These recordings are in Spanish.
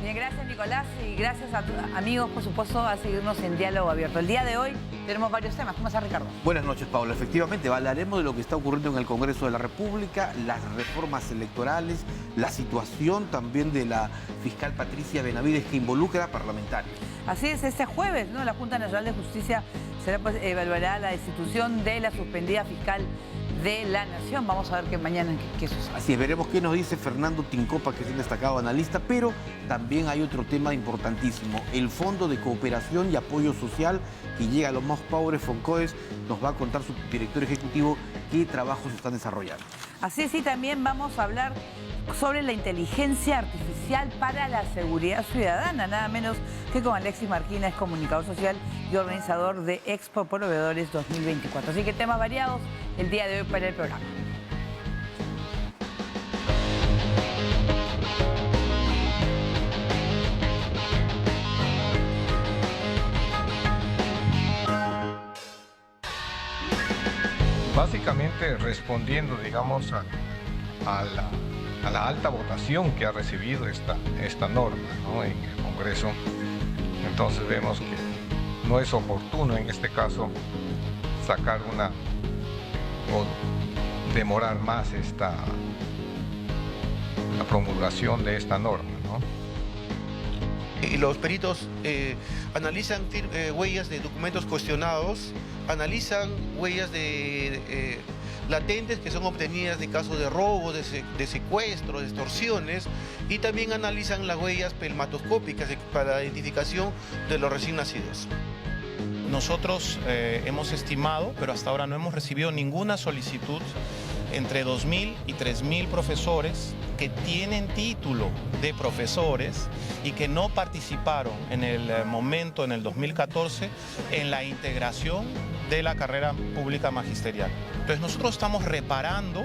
Bien, gracias Nicolás y gracias a amigos, por supuesto, a seguirnos en Diálogo Abierto. El día de hoy tenemos varios temas. ¿Cómo está, Ricardo? Buenas noches, Paula. Efectivamente, hablaremos de lo que está ocurriendo en el Congreso de la República, las reformas electorales, la situación también de la fiscal Patricia Benavides que involucra a parlamentarios. Así es, este jueves, ¿no? La Junta Nacional de Justicia evaluará la destitución de la suspendida fiscal de la Nación. Vamos a ver que mañana qué sucede. Así es, veremos qué nos dice Fernando Tincopa, que es un destacado analista, pero también hay otro tema importantísimo, el Fondo de Cooperación y Apoyo Social que llega a los más pobres, Foncodes. Nos va a contar su director ejecutivo qué trabajos están desarrollando. Así es, y también vamos a hablar sobre la inteligencia artificial para la seguridad ciudadana, nada menos que con Alexis Marquina, es comunicador social y organizador de Expo Proveedores 2024. Así que temas variados el día de hoy para el programa. Básicamente respondiendo, digamos, a la alta votación que ha recibido esta norma, ¿no?, en el Congreso. Entonces vemos que no es oportuno en este caso sacar o demorar más la promulgación de esta norma, ¿no? Y los peritos analizan huellas de documentos cuestionados, analizan huellas de latentes que son obtenidas de casos de robo, de secuestro, de extorsiones, y también analizan las huellas pelmatoscópicas para la identificación de los recién nacidos. Nosotros hemos estimado, pero hasta ahora no hemos recibido ninguna solicitud, entre 2.000 y 3.000 profesores que tienen título de profesores y que no participaron en el momento, en el 2014, en la integración de la carrera pública magisterial. Entonces nosotros estamos reparando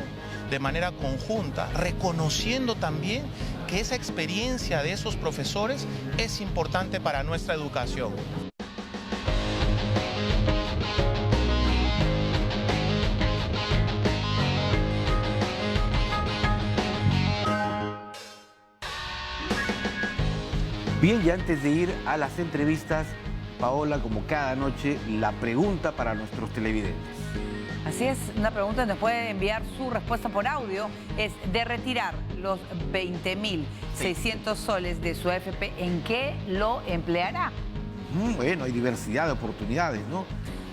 de manera conjunta, reconociendo también que esa experiencia de esos profesores es importante para nuestra educación. Bien, y antes de ir a las entrevistas, Paola, como cada noche, la pregunta para nuestros televidentes. Así es, una pregunta nos puede enviar su respuesta por audio. Es de retirar los 20.600 soles de su AFP, ¿en qué lo empleará? Bueno, hay diversidad de oportunidades, ¿no?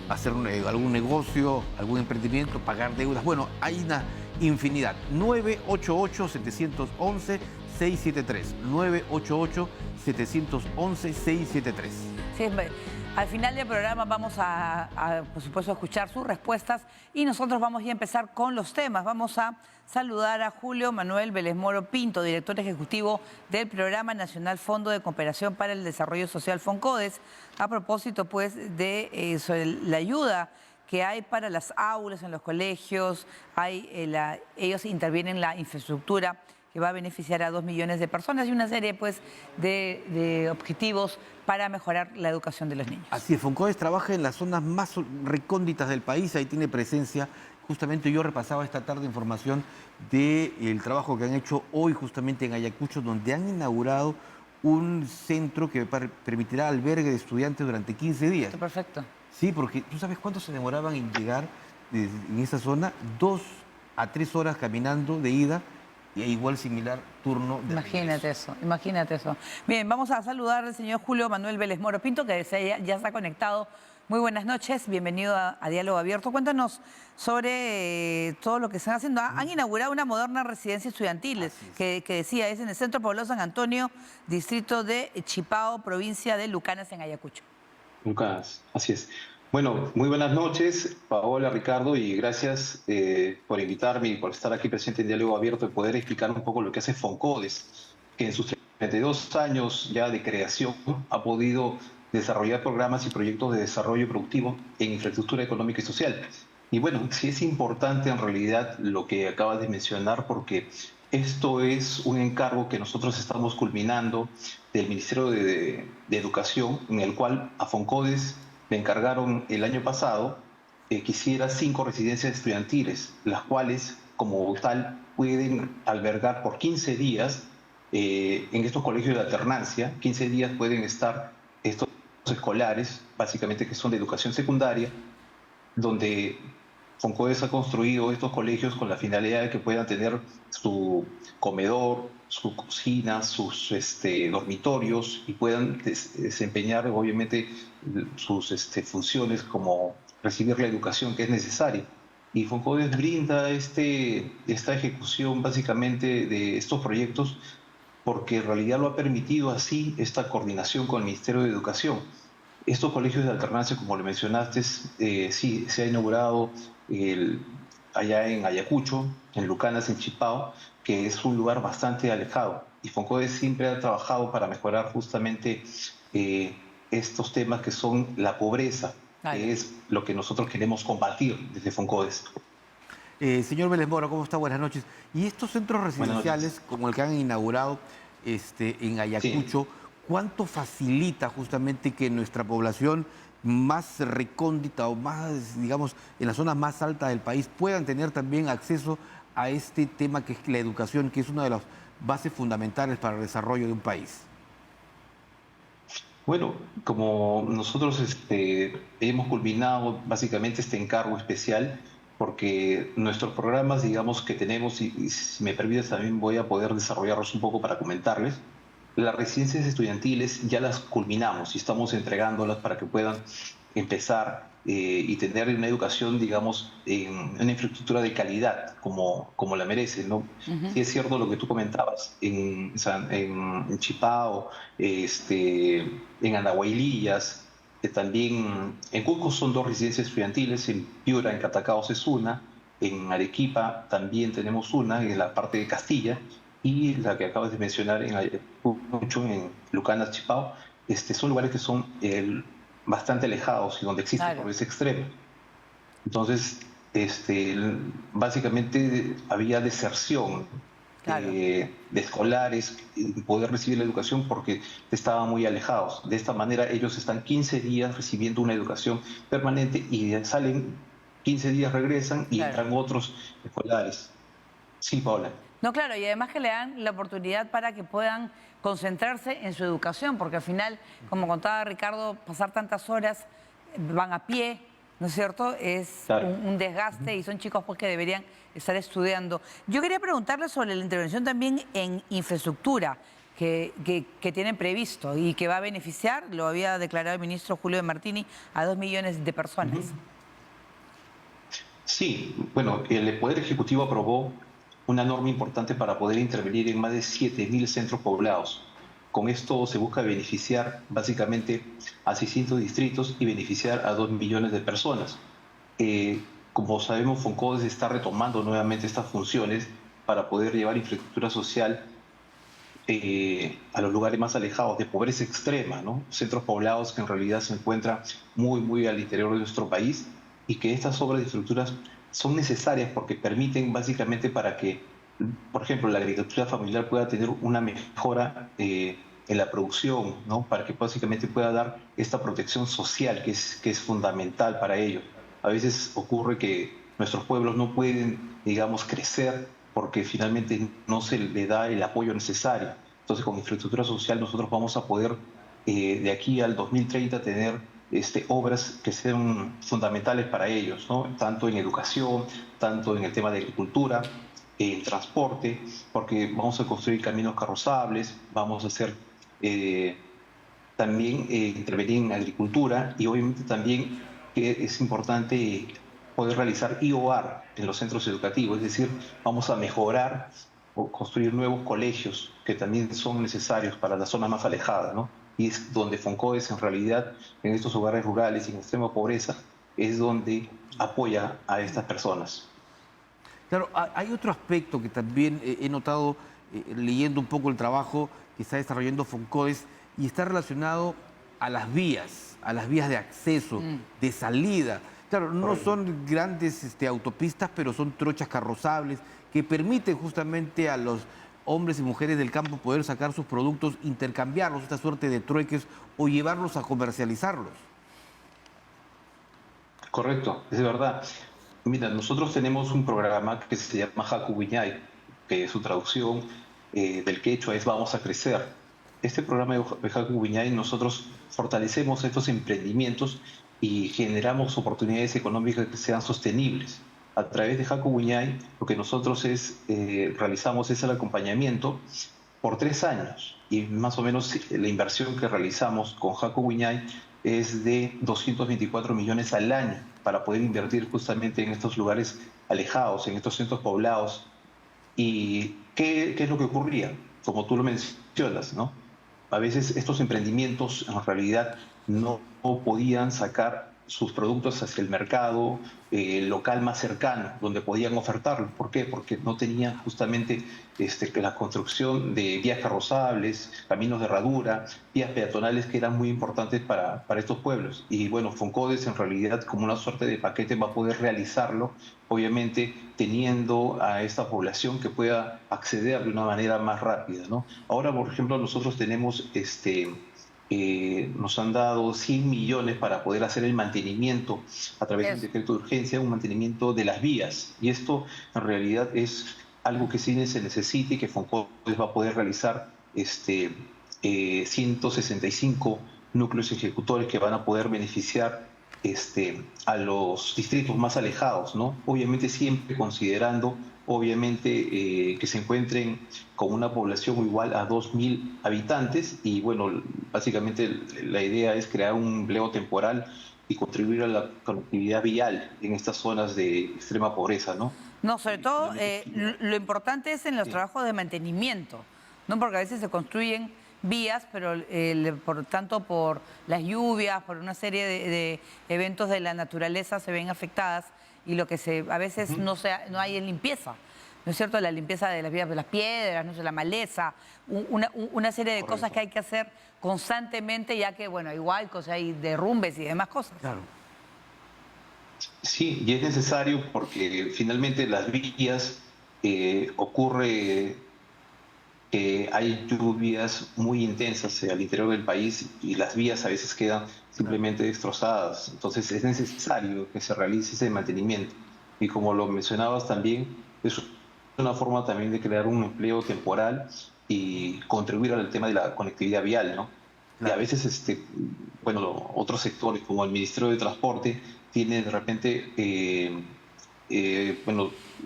Hacer algún negocio, algún emprendimiento, pagar deudas. Bueno, hay una infinidad. 988-711-673. 988-711-673. Sí, al final del programa vamos por supuesto, a escuchar sus respuestas y nosotros vamos ya a empezar con los temas. Vamos a saludar a Julio Manuel Vélez Moro Pinto, director ejecutivo del Programa Nacional Fondo de Cooperación para el Desarrollo Social, Foncodes, a propósito, pues, de sobre la ayuda que hay para las aulas en los colegios. Ellos intervienen en la infraestructura que va a beneficiar a 2 millones de personas y una serie, pues, de objetivos para mejorar la educación de los niños. Así es, Foncodes trabaja en las zonas más recónditas del país, ahí tiene presencia. Justamente yo repasaba esta tarde información del trabajo que han hecho hoy justamente en Ayacucho, donde han inaugurado un centro que permitirá albergue de estudiantes durante 15 días. Perfecto. Sí, porque ¿tú sabes cuánto se demoraban en llegar en esa zona? 2 a 3 horas caminando de ida. Y igual similar turno de Imagínate eso, imagínate eso. Bien, vamos a saludar al señor Julio Manuel Vélez Moro Pinto, que ya está conectado. Muy buenas noches, bienvenido a Diálogo Abierto. Cuéntanos sobre todo lo que están haciendo. Han inaugurado una moderna residencia estudiantil, que decía, es en el Centro Poblado San Antonio, distrito de Chipao, provincia de Lucanas, en Ayacucho. Lucanas, así es. Bueno, muy buenas noches, Paola, Ricardo, y gracias por invitarme y por estar aquí presente en Diálogo Abierto y poder explicar un poco lo que hace Foncodes, que en sus 32 años ya de creación ha podido desarrollar programas y proyectos de desarrollo productivo en infraestructura económica y social. Y bueno, sí es importante en realidad lo que acabas de mencionar, porque esto es un encargo que nosotros estamos culminando del Ministerio de Educación, en el cual a Foncodes me encargaron el año pasado que hiciera 5 residencias estudiantiles, las cuales como tal pueden albergar por 15 días En estos colegios de alternancia, 15 días pueden estar estos escolares, básicamente que son de educación secundaria, donde Foncodes ha construido estos colegios con la finalidad de que puedan tener su comedor, su cocina, sus dormitorios y puedan desempeñar obviamente sus funciones como recibir la educación que es necesaria. Y Foncodes brinda esta ejecución básicamente de estos proyectos porque en realidad lo ha permitido así esta coordinación con el Ministerio de Educación. Estos colegios de alternancia, como lo mencionaste, sí, se ha inaugurado allá en Ayacucho, en Lucanas, en Chipao, que es un lugar bastante alejado. Y Foncodes siempre ha trabajado para mejorar justamente estos temas que son la pobreza, que es lo que nosotros queremos combatir desde Foncodes. Señor Vélez Mora, ¿cómo está? Buenas noches. Y estos centros residenciales, como el que han inaugurado en Ayacucho, sí, ¿cuánto facilita justamente que nuestra población más recóndita o más, digamos, en las zonas más altas del país puedan tener también acceso a este tema que es la educación, que es una de las bases fundamentales para el desarrollo de un país? Bueno, como nosotros hemos culminado básicamente este encargo especial, porque nuestros programas, digamos, que tenemos, y si me permites también voy a poder desarrollarlos un poco para comentarles, las residencias estudiantiles ya las culminamos y estamos entregándolas para que puedan empezar y tener una educación, digamos, en una infraestructura de calidad como la merecen, ¿no? Sí es cierto lo que tú comentabas, en Chipao, en Andahuaylillas, también en Cusco son 2 residencias estudiantiles, en Piura, en Catacaos es una, en Arequipa también tenemos una, en la parte de Castilla, y la que acabas de mencionar en Ayacucho, en Lucanas, Chipao, son lugares que son bastante alejados y donde existe pobreza extrema. Entonces, básicamente había deserción de escolares y poder recibir la educación porque estaban muy alejados. De esta manera ellos están 15 días recibiendo una educación permanente y salen 15 días, regresan y entran otros escolares. Sí, Paola. No, claro, y además que le dan la oportunidad para que puedan concentrarse en su educación, porque al final, como contaba Ricardo, pasar tantas horas, van a pie, ¿no es cierto? Es un desgaste y son chicos pues, que deberían estar estudiando. Yo quería preguntarle sobre la intervención también en infraestructura que tienen previsto y que va a beneficiar, lo había declarado el ministro Julio de Martini, a 2 millones de personas. Sí, bueno, el Poder Ejecutivo aprobó una norma importante para poder intervenir en más de 7.000 centros poblados. Con esto se busca beneficiar básicamente a 600 distritos y beneficiar a 2 millones de personas. Como sabemos, Foncodes está retomando nuevamente estas funciones para poder llevar infraestructura social a los lugares más alejados de pobreza extrema, ¿no? Centros poblados que en realidad se encuentran muy, muy al interior de nuestro país y que estas obras de infraestructuras son necesarias porque permiten básicamente para que, por ejemplo, la agricultura familiar pueda tener una mejora en la producción, ¿no? Para que básicamente pueda dar esta protección social que es fundamental para ellos. A veces ocurre que nuestros pueblos no pueden, digamos, crecer porque finalmente no se le da el apoyo necesario. Entonces, con infraestructura social nosotros vamos a poder, de aquí al 2030, tener obras que sean fundamentales para ellos, ¿no? Tanto en educación, tanto en el tema de agricultura, en transporte, porque vamos a construir caminos carrozables, vamos a hacer también intervenir en agricultura y obviamente también es importante poder realizar IOAR en los centros educativos, es decir, vamos a mejorar o construir nuevos colegios que también son necesarios para las zonas más alejadas, ¿no? Y es donde Foncodes en realidad, en estos hogares rurales y en extrema pobreza, es donde apoya a estas personas. Claro, hay otro aspecto que también he notado leyendo un poco el trabajo que está desarrollando Foncodes y está relacionado a las vías de acceso, de salida. Claro, no son grandes autopistas, pero son trochas carrozables que permiten justamente a los hombres y mujeres del campo poder sacar sus productos, intercambiarlos, esta suerte de trueques, o llevarlos a comercializarlos. Correcto, es verdad. Mira, nosotros tenemos un programa que se llama Haku Wiñay, que su traducción del quechua es Vamos a Crecer. Este programa de Haku Viñay nosotros fortalecemos estos emprendimientos y generamos oportunidades económicas que sean sostenibles. A través de Haku Viñay lo que nosotros realizamos es el acompañamiento por 3 años y más o menos la inversión que realizamos con Haku Viñay es de 224 millones al año para poder invertir justamente en estos lugares alejados, en estos centros poblados. ¿Y qué es lo que ocurría? Como tú lo mencionas, ¿no? A veces estos emprendimientos en realidad no podían sacar sus productos hacia el mercado local más cercano, donde podían ofertarlo. ¿Por qué? Porque no tenían justamente la construcción de vías carrozables, caminos de herradura, vías peatonales que eran muy importantes para estos pueblos. Y bueno, Foncodes en realidad como una suerte de paquete va a poder realizarlo, obviamente teniendo a esta población que pueda acceder de una manera más rápida, ¿no? Ahora, por ejemplo, nosotros tenemos nos han dado 100 millones para poder hacer el mantenimiento a través de un decreto de urgencia, un mantenimiento de las vías. Y esto en realidad es algo que sí se necesita y que Foncodes va a poder realizar 165 núcleos ejecutores que van a poder beneficiar a los distritos más alejados, ¿no? Obviamente siempre considerando que se encuentren con una población igual a 2.000 habitantes y bueno, básicamente la idea es crear un empleo temporal y contribuir a la conectividad vial en estas zonas de extrema pobreza, ¿no? No, sobre todo lo importante es en los trabajos de mantenimiento, ¿no? Porque a veces se construyen vías, pero por tanto por las lluvias, por una serie de eventos de la naturaleza se ven afectadas y lo que a veces no hay es limpieza, ¿no es cierto? La limpieza de las vías, de las piedras, no sé, la maleza, una serie de cosas que hay que hacer constantemente, ya que, bueno, igual hay derrumbes y demás cosas. Claro. Sí, y es necesario porque finalmente las vías ocurre que hay lluvias muy intensas al interior del país y las vías a veces quedan simplemente destrozadas. Entonces es necesario que se realice ese mantenimiento. Y como lo mencionabas también, es una forma también de crear un empleo temporal y contribuir al tema de la conectividad vial, ¿no? Y a veces, otros sectores como el Ministerio de Transporte tiene de repente,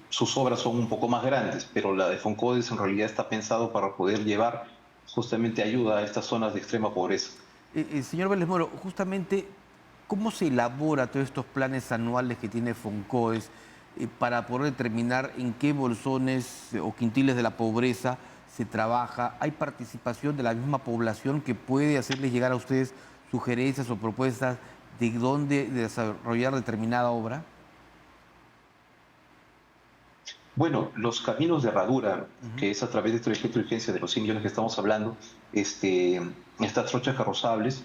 sus obras son un poco más grandes, pero la de Foncodes en realidad está pensado para poder llevar justamente ayuda a estas zonas de extrema pobreza. Señor Vélez Moro, justamente, ¿cómo se elabora todos estos planes anuales que tiene Foncodes para poder determinar en qué bolsones o quintiles de la pobreza se trabaja? ¿Hay participación de la misma población que puede hacerles llegar a ustedes sugerencias o propuestas de dónde desarrollar determinada obra? Bueno, los caminos de herradura, que es a través de este decreto de urgencia de los 100 millones que estamos hablando, estas trochas carrozables,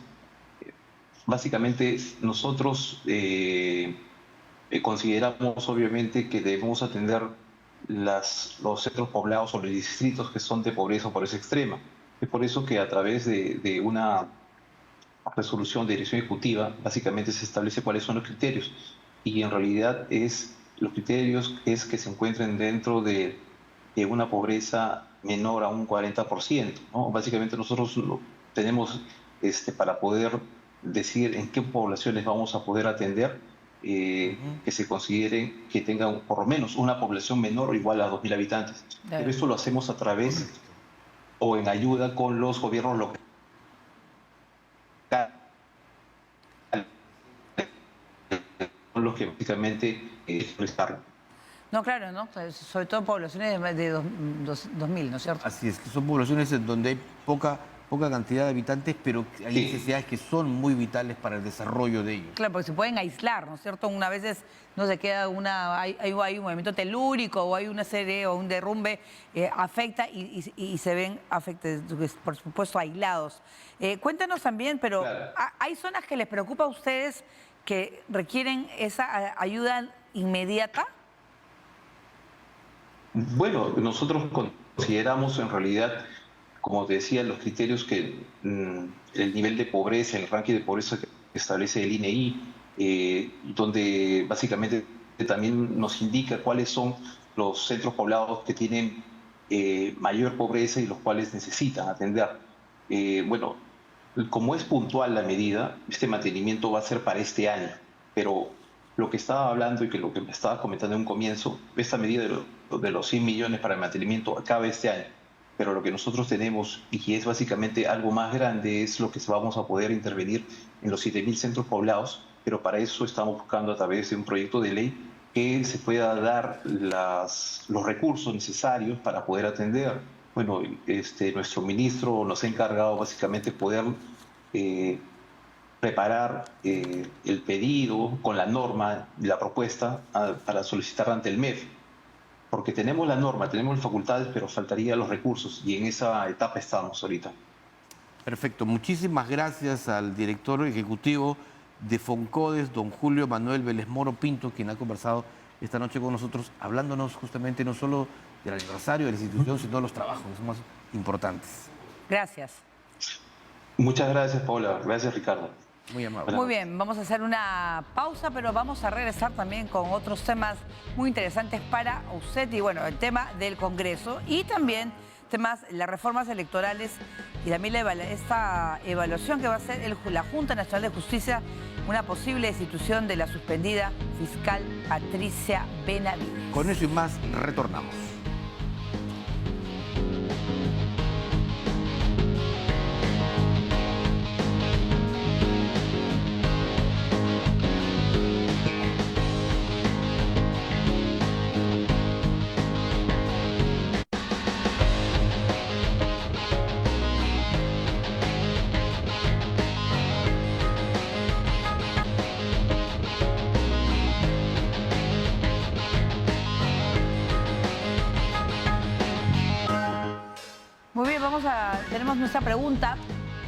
básicamente nosotros consideramos obviamente que debemos atender los centros poblados o los distritos que son de pobreza o pobreza extrema. Es por eso que a través de una resolución de dirección ejecutiva, básicamente se establece cuáles son los criterios. Y en realidad los criterios es que se encuentren dentro de una pobreza menor a un 40%, ¿no? Básicamente nosotros tenemos para poder decir en qué poblaciones vamos a poder atender, que se consideren que tengan por lo menos una población menor o igual a 2.000 habitantes. Pero esto lo hacemos a través o en ayuda con los gobiernos locales. Los que básicamente prestarlo. No, claro, ¿no? Sobre todo poblaciones de 2.000, ¿no es cierto? Así es, que son poblaciones en donde hay poca cantidad de habitantes, pero hay necesidades que son muy vitales para el desarrollo de ellos. Claro, porque se pueden aislar, ¿no es cierto? Una veces no se queda hay un movimiento telúrico o hay una serie o un derrumbe, afecta y se ven por supuesto aislados. Cuéntanos también, pero claro, ¿hay zonas que les preocupa a ustedes que requieren esa ayuda inmediata? Bueno, nosotros consideramos en realidad, como te decía, los criterios que el nivel de pobreza, el ranking de pobreza que establece el INEI, donde básicamente también nos indica cuáles son los centros poblados que tienen mayor pobreza y los cuales necesitan atender. Bueno, como es puntual la medida, este mantenimiento va a ser para este año, pero lo que estaba hablando y que lo que me estaba comentando en un comienzo, esta medida de los 100 millones para el mantenimiento acaba este año, pero lo que nosotros tenemos, y que es básicamente algo más grande, es lo que vamos a poder intervenir en los 7.000 centros poblados, pero para eso estamos buscando a través de un proyecto de ley que se pueda dar los recursos necesarios para poder atender. Bueno, nuestro ministro nos ha encargado básicamente poder preparar el pedido con la norma y la propuesta para solicitar ante el MEF, porque tenemos la norma, tenemos las facultades, pero faltarían los recursos y en esa etapa estamos ahorita. Perfecto. Muchísimas gracias al director ejecutivo de Foncodes, don Julio Manuel Vélez Moro Pinto, quien ha conversado esta noche con nosotros, hablándonos justamente no solo del aniversario de la institución, sino de los trabajos más importantes. Gracias. Muchas gracias, Paola. Gracias, Ricardo. Muy amable. Muy bien, vamos a hacer una pausa, pero vamos a regresar también con otros temas muy interesantes para usted. Y bueno, el tema del Congreso y también temas, las reformas electorales y también esta evaluación que va a hacer la Junta Nacional de Justicia, una posible destitución de la suspendida fiscal Patricia Benavides. Con eso y más, retornamos. Muy bien, tenemos nuestra pregunta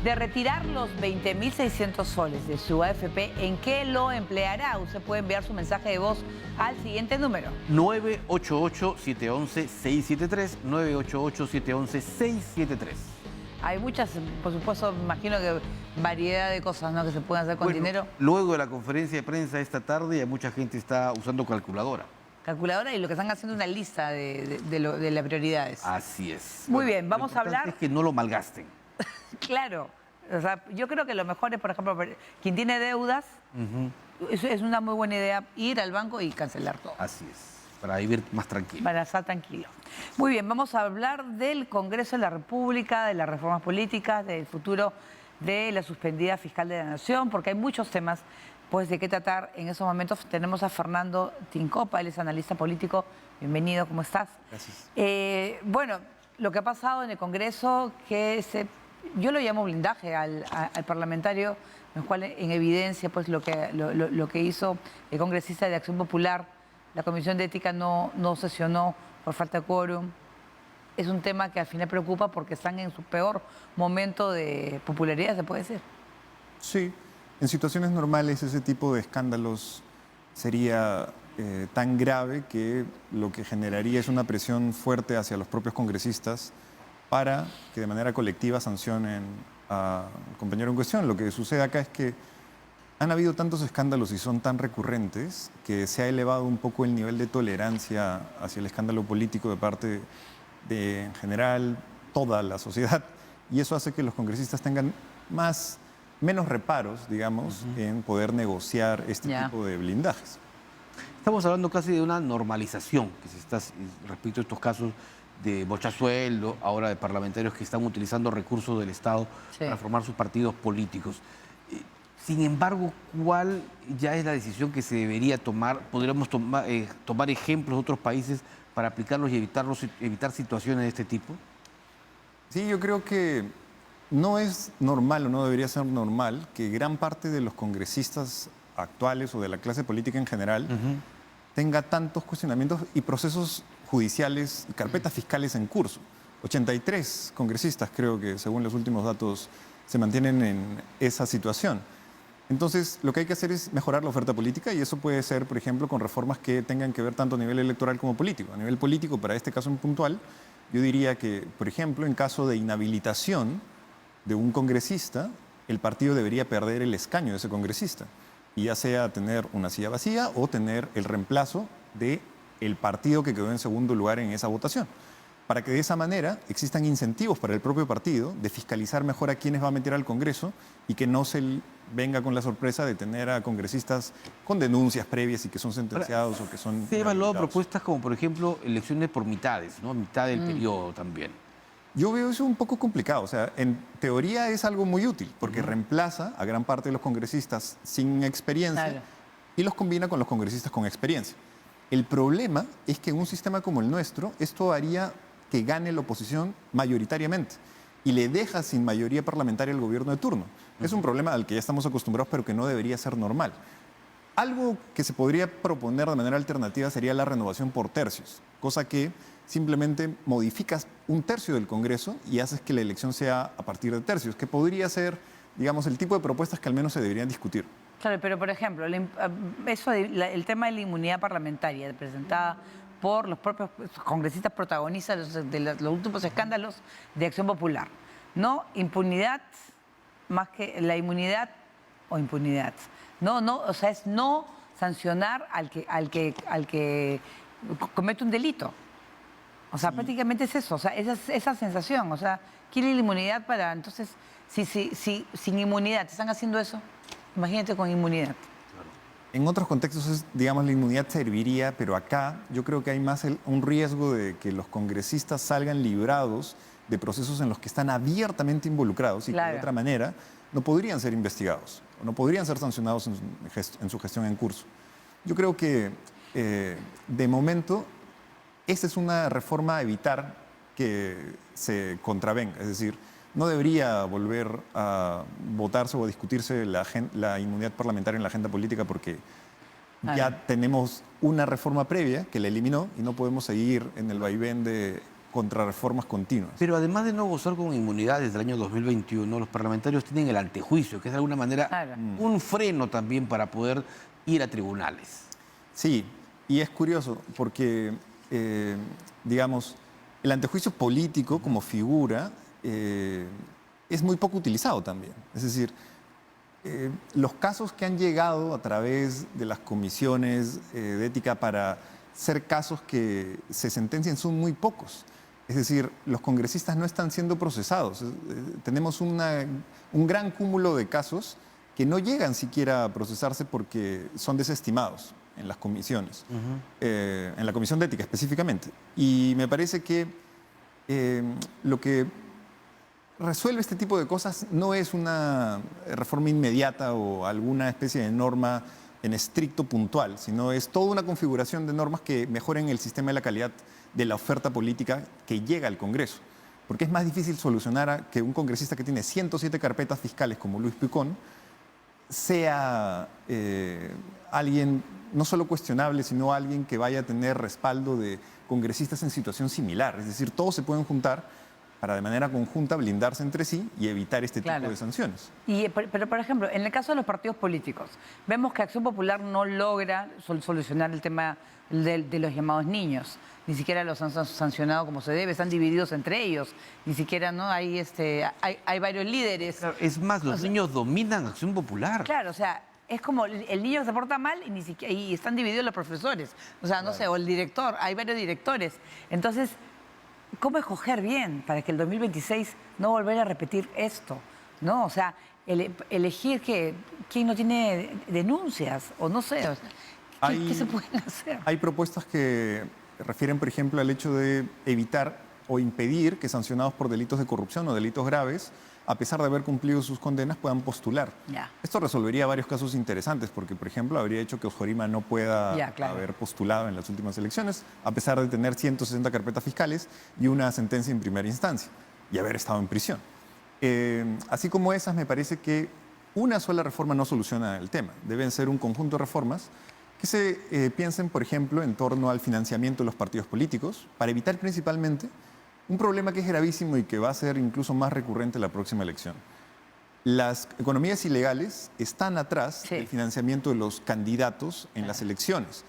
de retirar los 20.600 soles de su AFP. ¿En qué lo empleará? Usted puede enviar su mensaje de voz al siguiente número. 988-711-673, 988-711-673. Hay muchas, por supuesto, me imagino que variedad de cosas, ¿no?, que se pueden hacer con dinero. Luego de la conferencia de prensa esta tarde, ya mucha gente está usando calculadora. Calculadora, y lo que están haciendo es una lista de las prioridades. Así es. Muy bien, vamos a hablar. Es que no lo malgasten. Claro, o sea, yo creo que lo mejor es, por ejemplo, quien tiene deudas, es una muy buena idea ir al banco y cancelar todo. Así es, para vivir más tranquilo. Para estar tranquilo. Muy bien, vamos a hablar del Congreso de la República, de las reformas políticas, del futuro de la suspendida fiscal de la Nación, porque hay muchos temas pues de qué tratar. En esos momentos tenemos a Fernando Tincopa, él es analista político. Bienvenido, ¿cómo estás? Gracias. Bueno, lo que ha pasado en el Congreso, yo lo llamo blindaje al parlamentario, en el cual en evidencia pues lo que hizo el congresista de Acción Popular. La Comisión de Ética no sesionó por falta de quórum. Es un tema que al final preocupa porque están en su peor momento de popularidad, se puede decir. Sí. En situaciones normales ese tipo de escándalos sería tan grave que lo que generaría es una presión fuerte hacia los propios congresistas para que de manera colectiva sancionen al compañero en cuestión. Lo que sucede acá es que han habido tantos escándalos y son tan recurrentes que se ha elevado un poco el nivel de tolerancia hacia el escándalo político de parte de, en general, toda la sociedad. Y eso hace que los congresistas tengan menos reparos, digamos, en poder negociar este tipo de blindajes. Estamos hablando casi de una normalización que se está respecto a estos casos de bochasueldo, ahora de parlamentarios que están utilizando recursos del Estado para formar sus partidos políticos. Sin embargo, ¿cuál ya es la decisión que se debería tomar? ¿Podríamos tomar ejemplos de otros países para aplicarlos y evitar situaciones de este tipo? Sí, yo creo que no es normal o no debería ser normal que gran parte de los congresistas actuales o de la clase política en general tenga tantos cuestionamientos y procesos judiciales y carpetas fiscales en curso. 83 congresistas, creo que según los últimos datos, se mantienen en esa situación. Entonces, lo que hay que hacer es mejorar la oferta política y eso puede ser, por ejemplo, con reformas que tengan que ver tanto a nivel electoral como político. A nivel político, para este caso en puntual, yo diría que, por ejemplo, en caso de inhabilitación de un congresista, el partido debería perder el escaño de ese congresista, y ya sea tener una silla vacía o tener el reemplazo del partido que quedó en segundo lugar en esa votación. para que de esa manera existan incentivos para el propio partido de fiscalizar mejor a quienes va a meter al Congreso y que no se venga con la sorpresa de tener a congresistas con denuncias previas y que son sentenciados o que son... Se han evaluado inhabilitados. propuestas como, por ejemplo, elecciones por mitades, ¿no? Mitad del periodo también. Yo veo eso un poco complicado. O sea, en teoría es algo muy útil porque reemplaza a gran parte de los congresistas sin experiencia Claro. y los combina con los congresistas con experiencia. El problema es que en un sistema como el nuestro, esto haría que gane la oposición mayoritariamente y le deja sin mayoría parlamentaria al gobierno de turno. Es un problema al que ya estamos acostumbrados, pero que no debería ser normal. Algo que se podría proponer de manera alternativa sería la renovación por tercios, cosa que simplemente modificas un tercio del Congreso y haces que la elección sea a partir de tercios, que podría ser, digamos, el tipo de propuestas que al menos se deberían discutir. Claro, pero por ejemplo, el tema de la inmunidad parlamentaria presentada por los propios congresistas protagonistas de los últimos escándalos de Acción Popular. No impunidad más que la inmunidad o impunidad. O sea, es no sancionar al que comete un delito. O sea, prácticamente es eso, o sea, esa sensación. O sea, quiere la inmunidad para... Entonces, si sin inmunidad te están haciendo eso, imagínate con inmunidad. En otros contextos, digamos, la inmunidad serviría, pero acá yo creo que hay más un riesgo de que los congresistas salgan librados de procesos en los que están abiertamente involucrados y que de otra manera no podrían ser investigados o no podrían ser sancionados en su gestión en curso. Yo creo que, de momento, esta es una reforma a evitar que se contravenga, es decir, no debería volver a votarse o a discutirse la inmunidad parlamentaria en la agenda política porque ya tenemos una reforma previa que la eliminó y no podemos seguir en el vaivén de contrarreformas continuas. Pero además de no gozar con inmunidad desde el año 2021, los parlamentarios tienen el antejuicio, que es de alguna manera un freno también para poder ir a tribunales. Sí, y es curioso porque, digamos, el antejuicio político como figura es muy poco utilizado también. Es decir, los casos que han llegado a través de las comisiones de ética para ser casos que se sentencian son muy pocos. Es decir, los congresistas no están siendo procesados. Tenemos un gran cúmulo de casos que no llegan siquiera a procesarse porque son desestimados en las comisiones, en la comisión de ética específicamente. Y me parece que lo que resuelve este tipo de cosas no es una reforma inmediata o alguna especie de norma en estricto puntual, sino es toda una configuración de normas que mejoren el sistema y la calidad de la oferta política que llega al Congreso. Porque es más difícil solucionar que un congresista que tiene 107 carpetas fiscales como Luis Picón sea alguien no solo cuestionable, sino alguien que vaya a tener respaldo de congresistas en situación similar. Es decir, todos se pueden juntar para de manera conjunta blindarse entre sí y evitar este tipo de sanciones. Pero, por ejemplo, en el caso de los partidos políticos, vemos que Acción Popular no logra solucionar el tema de los llamados niños. Ni siquiera los han sancionado como se debe, están divididos entre ellos. Ni siquiera, ¿no? Hay varios líderes. Claro, es más, los niños dominan Acción Popular. Claro, o sea, es como el niño que se porta mal y están divididos los profesores. O sea, no sé, o el director, hay varios directores. Entonces, ¿cómo escoger bien para que el 2026 no volver a repetir esto? ¿No? O sea, elegir quién no tiene denuncias o no sé. O sea, ¿qué se pueden hacer? Hay propuestas que refieren, por ejemplo, al hecho de evitar o impedir que sancionados por delitos de corrupción o delitos graves, a pesar de haber cumplido sus condenas, puedan postular. Esto resolvería varios casos interesantes, porque, por ejemplo, habría hecho que Osjorima no pueda haber postulado en las últimas elecciones, a pesar de tener 160 carpetas fiscales y una sentencia en primera instancia, y haber estado en prisión. Así como esas, me parece que una sola reforma no soluciona el tema. Deben ser un conjunto de reformas que se piensen, por ejemplo, en torno al financiamiento de los partidos políticos, para evitar principalmente un problema que es gravísimo y que va a ser incluso más recurrente la próxima elección. Las economías ilegales están atrás del financiamiento de los candidatos en las elecciones.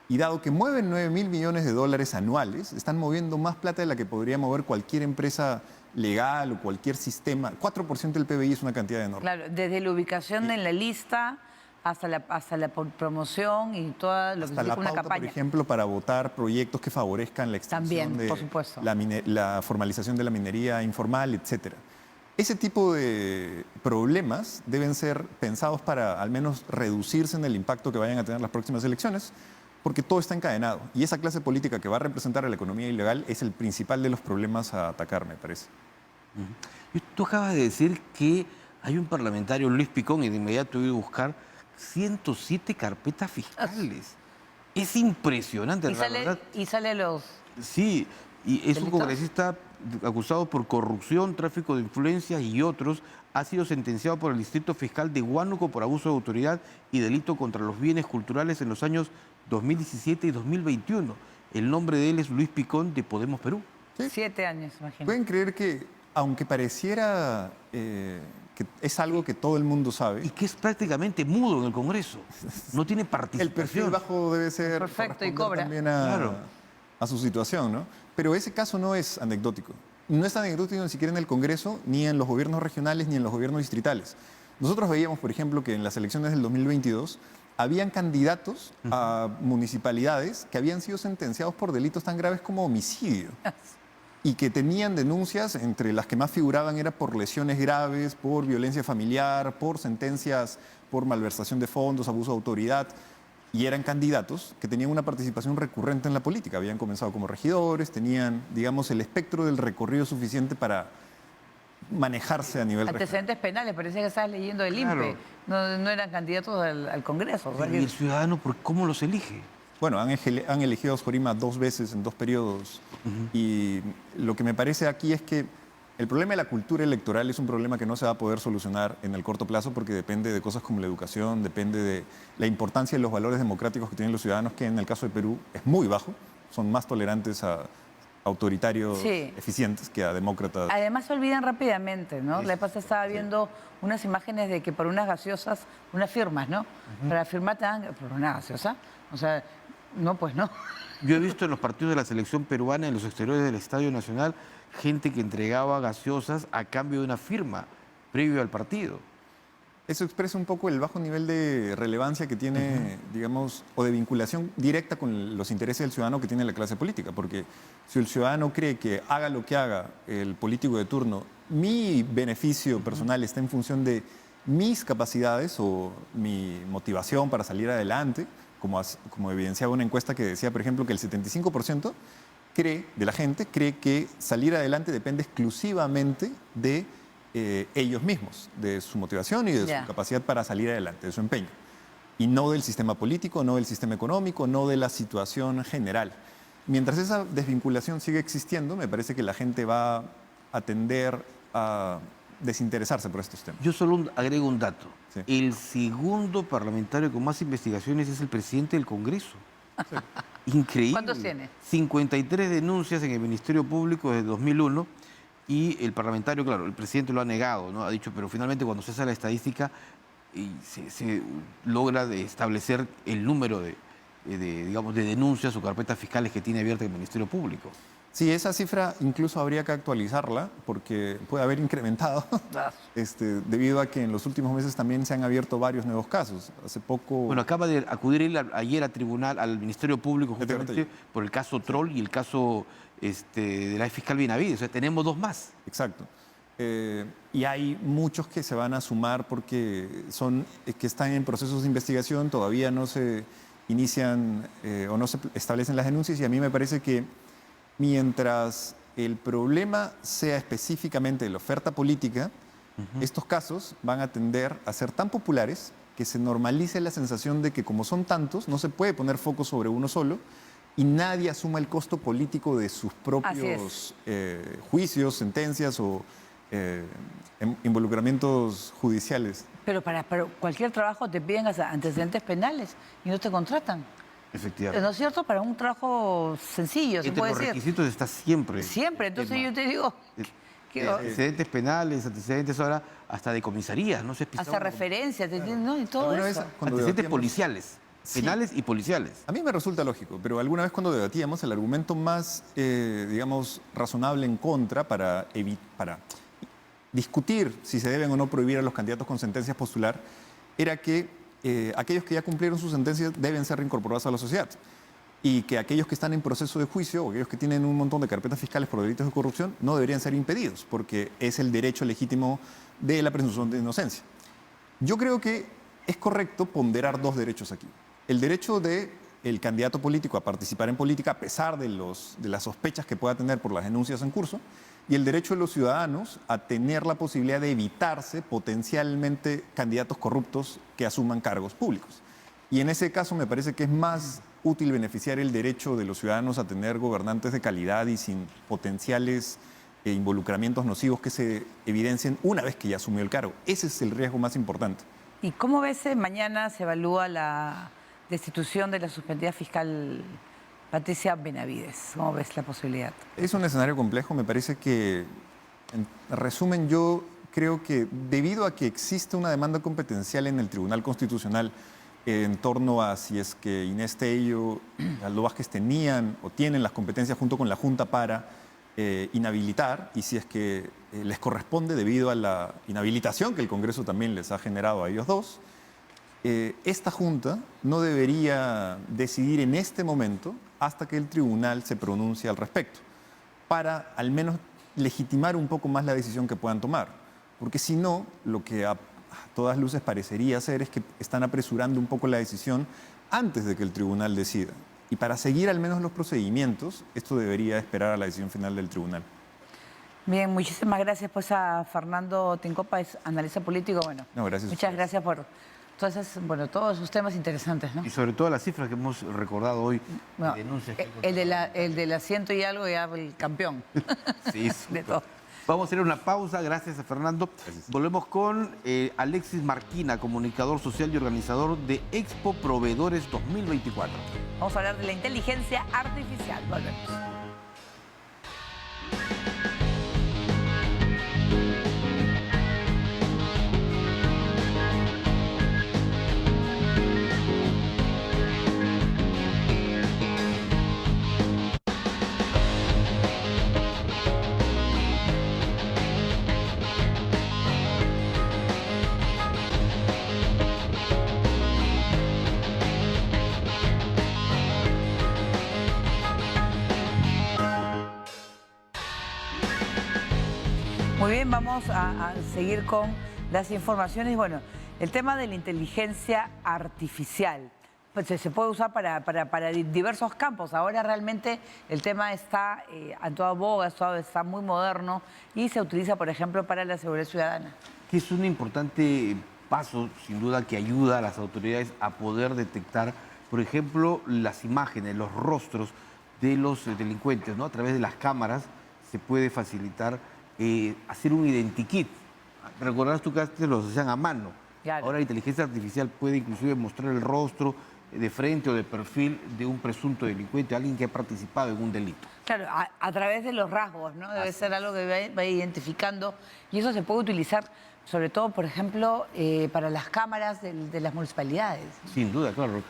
Y dado que mueven 9.000 millones de dólares anuales, están moviendo más plata de la que podría mover cualquier empresa legal o cualquier sistema. 4% del PBI es una cantidad enorme. Claro, desde la ubicación en la lista hasta la promoción y todo lo que Hasta la significa una pauta, por campaña. ejemplo, para votar proyectos que favorezcan la extensión También, de por supuesto. la formalización de la minería informal, etcétera. Ese tipo de problemas deben ser pensados para al menos reducirse en el impacto que vayan a tener las próximas elecciones, porque todo está encadenado. Y esa clase política que va a representar a la economía ilegal es el principal de los problemas a atacar, me parece. Y tú acabas de decir que hay un parlamentario, Luis Picón, y de inmediato voy a buscar 107 carpetas fiscales. Es impresionante, la verdad. Y sale los... Sí, y es un ¿Delitos? congresista acusado por corrupción, tráfico de influencias y otros. Ha sido sentenciado por el Distrito Fiscal de Huánuco por abuso de autoridad y delito contra los bienes culturales en los años 2017 y 2021. El nombre de él es Luis Picón, de Podemos Perú. 7 años, imagínate. ¿Pueden creer que, aunque pareciera que es algo que todo el mundo sabe, Y que es prácticamente mudo en el Congreso. No tiene el perfil participación. bajo debe ser Perfecto, y corresponder cobra. también Claro. a su situación, ¿no? Pero ese caso no es anecdótico. No es anecdótico ni siquiera en el Congreso, ni en los gobiernos regionales, ni en los gobiernos distritales. Nosotros veíamos, por ejemplo, que en las elecciones del 2022 habían candidatos a municipalidades que habían sido sentenciados por delitos tan graves como homicidio y que tenían denuncias, entre las que más figuraban era por lesiones graves, por violencia familiar, por sentencias por malversación de fondos, abuso de autoridad, y eran candidatos que tenían una participación recurrente en la política. Habían comenzado como regidores, tenían, digamos, el espectro del recorrido suficiente para manejarse a nivel regional. Antecedentes penales, parecía que estabas leyendo el Claro. INPE. No eran candidatos al Congreso. O sea ¿Y que- el ciudadano cómo los elige? Bueno, han elegido a Oscorima 2 veces en 2 periodos. Y lo que me parece aquí es que el problema de la cultura electoral es un problema que no se va a poder solucionar en el corto plazo porque depende de cosas como la educación, depende de la importancia de los valores democráticos que tienen los ciudadanos, que en el caso de Perú es muy bajo. Son más tolerantes a autoritarios Sí. eficientes que a demócratas. Además se olvidan rápidamente, ¿no? La vez pasada estaba viendo unas imágenes de que por unas gaseosas, unas firmas, ¿no? Para firmar te dan por una gaseosa. O sea, no, pues no. Yo he visto en los partidos de la selección peruana, en los exteriores del Estadio Nacional, gente que entregaba gaseosas a cambio de una firma previo al partido. Eso expresa un poco el bajo nivel de relevancia que tiene, digamos, o de vinculación directa con los intereses del ciudadano que tiene la clase política. Porque si el ciudadano cree que haga lo que haga el político de turno, mi beneficio personal está en función de mis capacidades o mi motivación para salir adelante, como evidenciaba una encuesta que decía, por ejemplo, que el 75% de la gente cree que salir adelante depende exclusivamente de ellos mismos, de su motivación y de Ya. su capacidad para salir adelante, de su empeño. Y no del sistema político, no del sistema económico, no de la situación general. Mientras esa desvinculación sigue existiendo, me parece que la gente va a tender a desinteresarse por estos temas. Yo solo agrego un dato. Sí. El segundo parlamentario con más investigaciones es el presidente del Congreso. Increíble. ¿Cuántos tiene? 53 denuncias en el Ministerio Público desde 2001 y el parlamentario, claro, el presidente lo ha negado, ¿no? Ha dicho, pero finalmente cuando se hace la estadística y se logra establecer el número digamos, de denuncias o carpetas fiscales que tiene abierta el Ministerio Público. Sí, esa cifra incluso habría que actualizarla porque puede haber incrementado debido a que en los últimos meses también se han abierto varios nuevos casos. Hace poco... Bueno, acaba de acudir él ayer al tribunal, al Ministerio Público, justamente Efectivamente. por el caso Troll y el caso de la fiscal Benavides. O sea, tenemos 2 más. Exacto. Y hay muchos que se van a sumar porque que están en procesos de investigación, todavía no se inician o no se establecen las denuncias, y a mí me parece que mientras el problema sea específicamente de la oferta política, estos casos van a tender a ser tan populares que se normalice la sensación de que como son tantos, no se puede poner foco sobre uno solo y nadie asuma el costo político de sus propios juicios, sentencias o involucramientos judiciales. Pero para cualquier trabajo te piden antecedentes penales y no te contratan. Efectivamente. ¿No es cierto? Para un trabajo sencillo, se Entre puede los decir. requisitos está siempre. Siempre. Entonces yo te digo, Antecedentes penales, antecedentes ahora hasta de comisarías, no se hacer referencias, ¿no? Y todo Alguna eso. vez, cuando Antecedentes debatíamos- policiales, Sí. penales y policiales. A mí me resulta lógico, pero alguna vez cuando debatíamos, el argumento más, digamos, razonable en contra para discutir si se deben o no prohibir a los candidatos con sentencias postular era que aquellos que ya cumplieron su sentencia deben ser reincorporados a la sociedad y que aquellos que están en proceso de juicio o aquellos que tienen un montón de carpetas fiscales por delitos de corrupción no deberían ser impedidos, porque es el derecho legítimo de la presunción de inocencia. Yo creo que es correcto ponderar dos derechos aquí. El derecho del candidato político a participar en política a pesar de las sospechas que pueda tener por las denuncias en curso, y el derecho de los ciudadanos a tener la posibilidad de evitarse potencialmente candidatos corruptos que asuman cargos públicos. Y en ese caso me parece que es más útil beneficiar el derecho de los ciudadanos a tener gobernantes de calidad y sin potenciales involucramientos nocivos que se evidencien una vez que ya asumió el cargo. Ese es el riesgo más importante. ¿Y cómo ves mañana se evalúa la destitución de la suspendida fiscal Patricia Benavides? ¿Cómo ves la posibilidad? Es un escenario complejo. Me parece que, en resumen, yo creo que debido a que existe una demanda competencial en el Tribunal Constitucional en torno a si es que Inés Tello y Aldo Vázquez tenían o tienen las competencias junto con la Junta para inhabilitar, y si es que les corresponde debido a la inhabilitación que el Congreso también les ha generado a ellos dos, esta Junta no debería decidir en este momento hasta que el tribunal se pronuncie al respecto, para al menos legitimar un poco más la decisión que puedan tomar. Porque si no, lo que a todas luces parecería ser es que están apresurando un poco la decisión antes de que el tribunal decida. Y para seguir al menos los procedimientos, esto debería esperar a la decisión final del tribunal. Bien, muchísimas gracias pues a Fernando Tincopa, es analista político. Bueno, no, gracias muchas gracias por todos esos temas interesantes, ¿no? Y sobre todo las cifras que hemos recordado hoy. Bueno, denuncias que el de la ciento y algo, ya el campeón. Sí, de todo. Vamos a hacer una pausa, gracias a Fernando. Gracias. Volvemos con Alexis Marquina, comunicador social y organizador de Expo Proveedores 2024. Vamos a hablar de la inteligencia artificial. Volvemos. Muy bien, vamos a seguir con las informaciones. Bueno, el tema de la inteligencia artificial pues, se puede usar para diversos campos. Ahora realmente el tema está a toda boga, está muy moderno y se utiliza, por ejemplo, para la seguridad ciudadana. Que es un importante paso, sin duda, que ayuda a las autoridades a poder detectar, por ejemplo, las imágenes, los rostros de los delincuentes, ¿no? A través de las cámaras se puede facilitar hacer un identikit. Recordarás tú que antes los hacían a mano. Claro. Ahora la inteligencia artificial puede inclusive mostrar el rostro de frente o de perfil de un presunto delincuente, alguien que ha participado en un delito. Claro, a través de los rasgos, ¿no? Debe ser algo que va identificando y eso se puede utilizar sobre todo, por ejemplo, para las cámaras de las municipalidades. Sin duda, claro.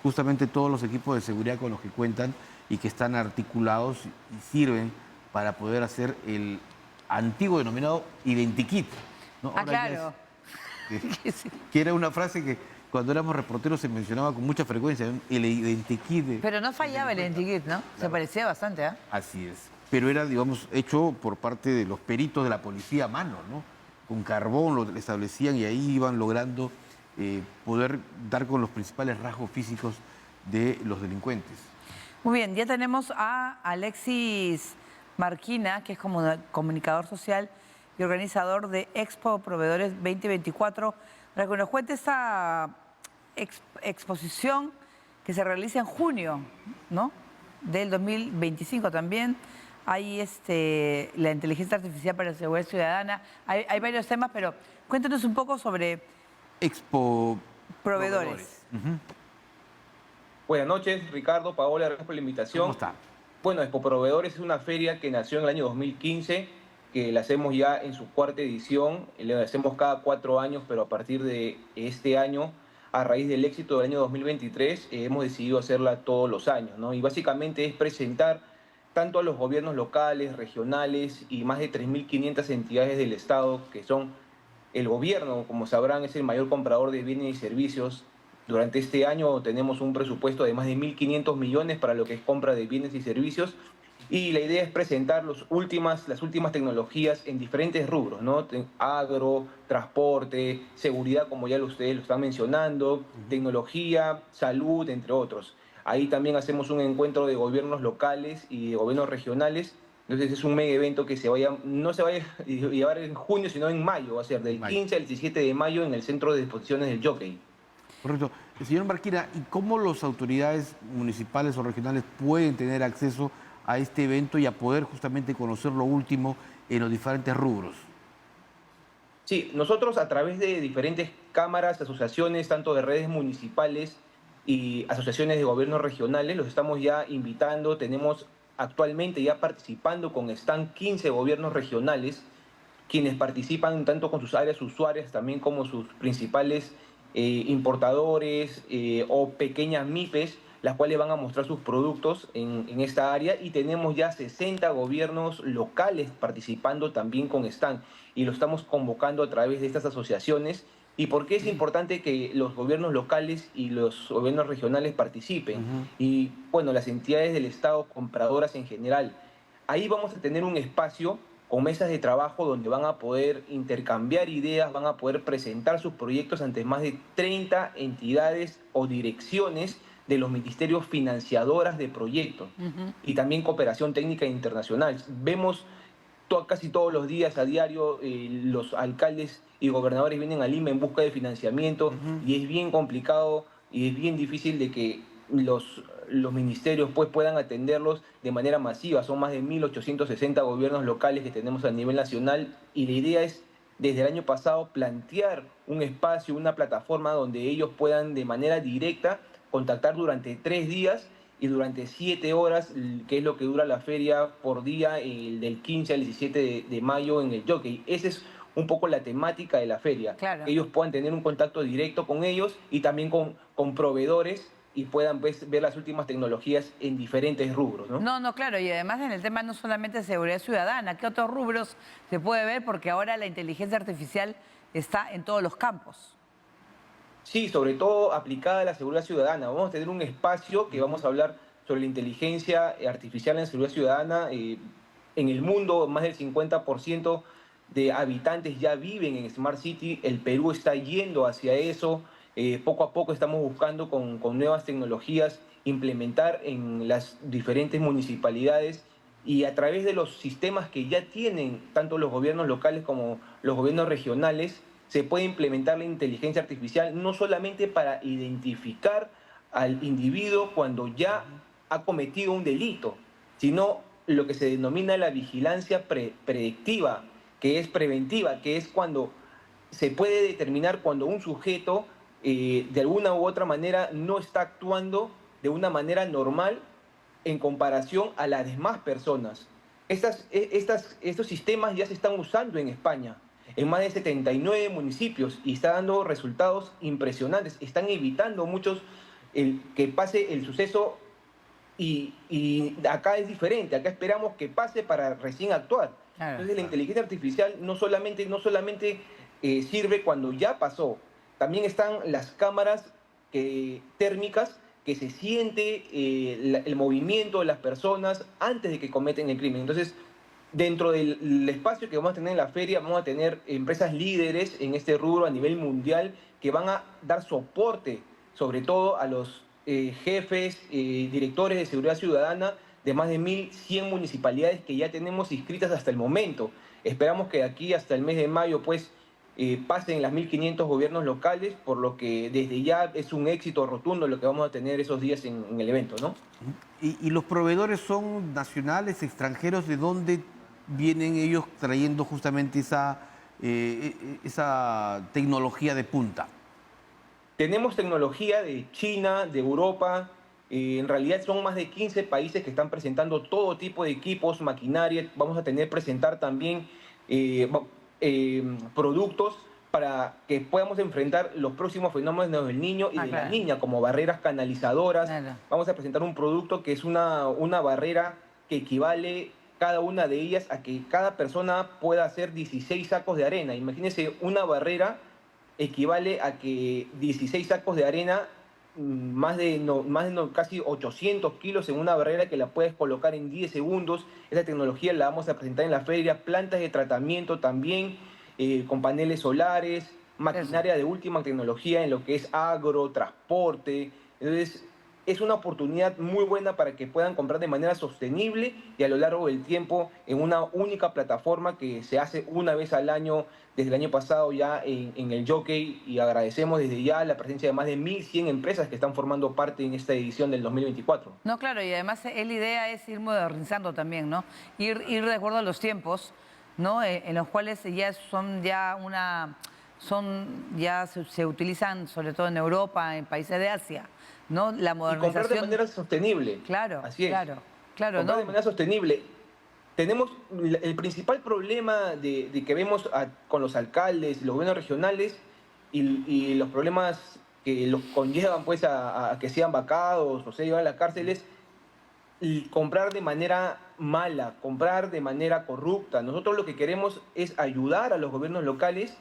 Justamente todos los equipos de seguridad con los que cuentan y que están articulados y sirven para poder hacer el antiguo denominado identikit, ¿no? Ah, Ahora claro. Que era una frase que cuando éramos reporteros se mencionaba con mucha frecuencia, ¿no? El identikit. Pero no fallaba el identikit, ¿no? Claro. Se parecía bastante, ¿eh? Así es. Pero era, digamos, hecho por parte de los peritos de la policía a mano, ¿no? Con carbón lo establecían y ahí iban logrando poder dar con los principales rasgos físicos de los delincuentes. Muy bien, ya tenemos a Alexis Marquina, que es comunicador social y organizador de Expo Proveedores 2024, para que nos cuente esta exposición que se realiza en junio, ¿no? Del 2025 también. Hay la inteligencia artificial para la seguridad ciudadana. Hay varios temas, pero cuéntanos un poco sobre Expo Proveedores. Buenas noches, Ricardo, Paola, gracias por la invitación. ¿Cómo está? Bueno, Expo Proveedores es una feria que nació en el año 2015, que la hacemos ya en su cuarta edición, la hacemos cada 4 años, pero a partir de este año, a raíz del éxito del año 2023, hemos decidido hacerla todos los años, ¿no? Y básicamente es presentar tanto a los gobiernos locales, regionales y más de 3.500 entidades del Estado, que son El gobierno, como sabrán, es el mayor comprador de bienes y servicios. Durante este año tenemos un presupuesto de más de 1.500 millones para lo que es compra de bienes y servicios. Y la idea es presentar las últimas tecnologías en diferentes rubros, ¿no? Agro, transporte, seguridad, como ya ustedes lo están mencionando, tecnología, salud, entre otros. Ahí también hacemos un encuentro de gobiernos locales y de gobiernos regionales. Entonces es un mega evento que no se va a llevar en junio, sino en mayo. Va a ser del 15 al 17 de mayo en el Centro de Exposiciones del Jockey. Correcto. Señor Barquira, ¿y cómo las autoridades municipales o regionales pueden tener acceso a este evento y a poder justamente conocer lo último en los diferentes rubros? Sí, nosotros a través de diferentes cámaras, asociaciones, tanto de redes municipales y asociaciones de gobiernos regionales, los estamos ya invitando. Tenemos actualmente ya participando con stand 15 gobiernos regionales, quienes participan tanto con sus áreas usuarias, también como sus principales importadores o pequeñas MIPES, las cuales van a mostrar sus productos en esta área, y tenemos ya 60 gobiernos locales participando también con stand, y lo estamos convocando a través de estas asociaciones. ¿Y por qué es importante que los gobiernos locales y los gobiernos regionales participen? Y bueno, las entidades del Estado compradoras en general. Ahí vamos a tener un espacio con mesas de trabajo donde van a poder intercambiar ideas, van a poder presentar sus proyectos ante más de 30 entidades o direcciones de los ministerios financiadoras de proyectos, y también cooperación técnica internacional. Vemos casi todos los días, a diario, los alcaldes y gobernadores vienen a Lima en busca de financiamiento, y es bien complicado y es bien difícil de que los ministerios pues puedan atenderlos de manera masiva. Son más de 1.860 gobiernos locales que tenemos a nivel nacional, y la idea es, desde el año pasado, plantear un espacio, una plataforma donde ellos puedan de manera directa contactar durante 3 días y durante 7 horas, que es lo que dura la feria por día, del 15 al 17 de mayo en el Jockey. Esa es un poco la temática de la feria. Claro. Que ellos puedan tener un contacto directo con ellos y también con proveedores, y puedan pues, ver las últimas tecnologías en diferentes rubros, ¿no? No, claro, y además en el tema no solamente de seguridad ciudadana, ¿qué otros rubros se puede ver? Porque ahora la inteligencia artificial está en todos los campos. Sí, sobre todo aplicada a la seguridad ciudadana. Vamos a tener un espacio que vamos a hablar sobre la inteligencia artificial en seguridad ciudadana. En el mundo, más del 50% de habitantes ya viven en Smart City. El Perú está yendo hacia eso. Poco a poco estamos buscando con nuevas tecnologías implementar en las diferentes municipalidades, y a través de los sistemas que ya tienen tanto los gobiernos locales como los gobiernos regionales, se puede implementar la inteligencia artificial no solamente para identificar al individuo cuando ya ha cometido un delito, sino lo que se denomina la vigilancia predictiva, que es preventiva, que es cuando se puede determinar cuando un sujeto de alguna u otra manera no está actuando de una manera normal en comparación a las demás personas. Estos sistemas ya se están usando en España, en más de 79 municipios, y está dando resultados impresionantes. Están evitando muchos que pase el suceso, y acá es diferente. Acá esperamos que pase para recién actuar. Claro. Entonces la inteligencia artificial no solamente sirve cuando ya pasó. También están las cámaras térmicas, que se siente el movimiento de las personas antes de que cometen el crimen. Entonces, dentro del espacio que vamos a tener en la feria, vamos a tener empresas líderes en este rubro a nivel mundial que van a dar soporte, sobre todo a los jefes, directores de seguridad ciudadana de más de 1.100 municipalidades que ya tenemos inscritas hasta el momento. Esperamos que de aquí hasta el mes de mayo, pues, pasen las 1.500 gobiernos locales, por lo que desde ya es un éxito rotundo lo que vamos a tener esos días en el evento, ¿no? ¿Y los proveedores son nacionales, extranjeros? ¿De dónde vienen ellos trayendo justamente esa tecnología de punta? Tenemos tecnología de China, de Europa. En realidad son más de 15 países que están presentando todo tipo de equipos, maquinaria. Vamos a presentar también productos para que podamos enfrentar los próximos fenómenos del niño y de la niña, como barreras canalizadoras. Vamos a presentar un producto que es una barrera que equivale cada una de ellas a que cada persona pueda hacer 16 sacos de arena. Imagínense, una barrera equivale a que 16 sacos de arena, casi 800 kilos en una barrera que la puedes colocar en 10 segundos. Esa tecnología la vamos a presentar en la feria. Plantas de tratamiento también, con paneles solares, maquinaria de última tecnología en lo que es agro, transporte. Entonces, es una oportunidad muy buena para que puedan comprar de manera sostenible y a lo largo del tiempo en una única plataforma que se hace una vez al año, desde el año pasado ya en el Jockey, y agradecemos desde ya la presencia de más de 1.100 empresas que están formando parte en esta edición del 2024. No, claro, y además la idea es ir modernizando también, ¿no? Ir de acuerdo a los tiempos, ¿no? En los cuales se utilizan sobre todo en Europa, en países de Asia, ¿no? La modernización. Y comprar de manera sostenible. Claro, así es. claro, comprar ¿no? de manera sostenible. Tenemos el principal problema de que vemos con los alcaldes y los gobiernos regionales y los problemas que los conllevan pues a que sean vacados o se llevan a las cárceles, y comprar de manera mala, comprar de manera corrupta. Nosotros lo que queremos es ayudar a los gobiernos locales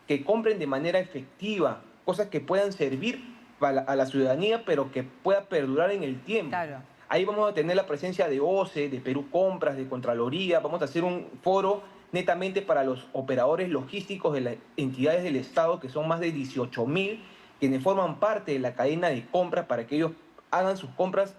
que compren de manera efectiva, cosas que puedan servir a la ciudadanía, pero que pueda perdurar en el tiempo. Claro. Ahí vamos a tener la presencia de OCE, de Perú Compras, de Contraloría. Vamos a hacer un foro netamente para los operadores logísticos de las entidades del Estado, que son más de 18.000, quienes forman parte de la cadena de compras para que ellos hagan sus compras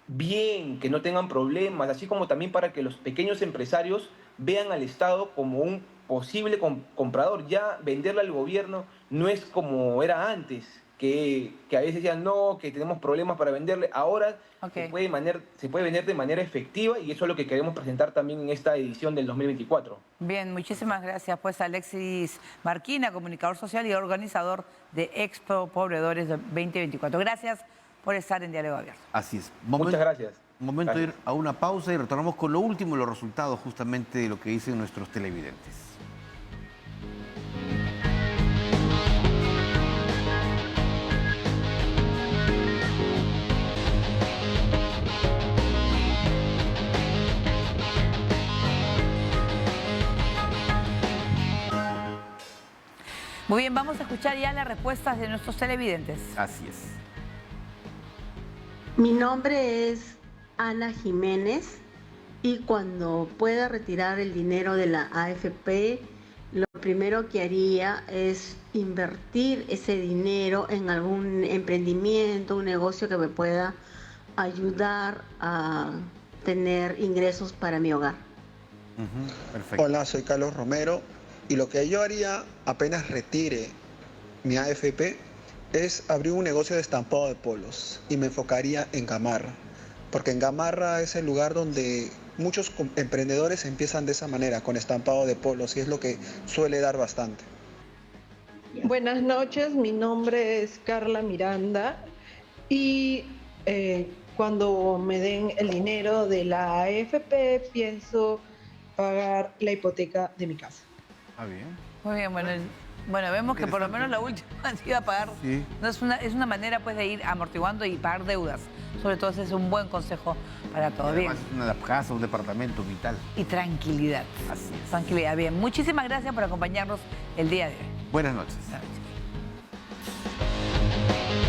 bien, que no tengan problemas, así como también para que los pequeños empresarios vean al Estado como un posible comprador. Ya venderle al gobierno no es como era antes, que a veces decían no, que tenemos problemas para venderle. Ahora se puede vender de manera efectiva, y eso es lo que queremos presentar también en esta edición del 2024. Bien, muchísimas gracias pues Alexis Marquina, comunicador social y organizador de Expo Pobladores 2024. Gracias por estar en Diálogo Abierto. Así es. Muchas gracias. Momento de ir a una pausa y retornamos con lo último, los resultados justamente de lo que dicen nuestros televidentes. Muy bien, vamos a escuchar ya las respuestas de nuestros televidentes. Así es. Mi nombre es Ana Jiménez y cuando pueda retirar el dinero de la AFP, lo primero que haría es invertir ese dinero en algún emprendimiento, un negocio que me pueda ayudar a tener ingresos para mi hogar. Perfecto. Hola, soy Carlos Romero y lo que yo haría apenas retire mi AFP es abrir un negocio de estampado de polos y me enfocaría en Gamarra, porque en Gamarra es el lugar donde muchos emprendedores empiezan de esa manera, con estampado de polos, y es lo que suele dar bastante. Buenas noches, mi nombre es Carla Miranda y cuando me den el dinero de la AFP pienso pagar la hipoteca de mi casa. Ah, bien. Muy bien, bueno, vemos que por lo menos la última han ido a pagar. Sí. No, es una manera pues de ir amortiguando y pagar deudas. Sobre todo ese es un buen consejo para todo. Bien. Una casa, un departamento vital. Y tranquilidad. Así es. Tranquilidad, bien. Muchísimas gracias por acompañarnos el día de hoy. Buenas noches. Buenas noches.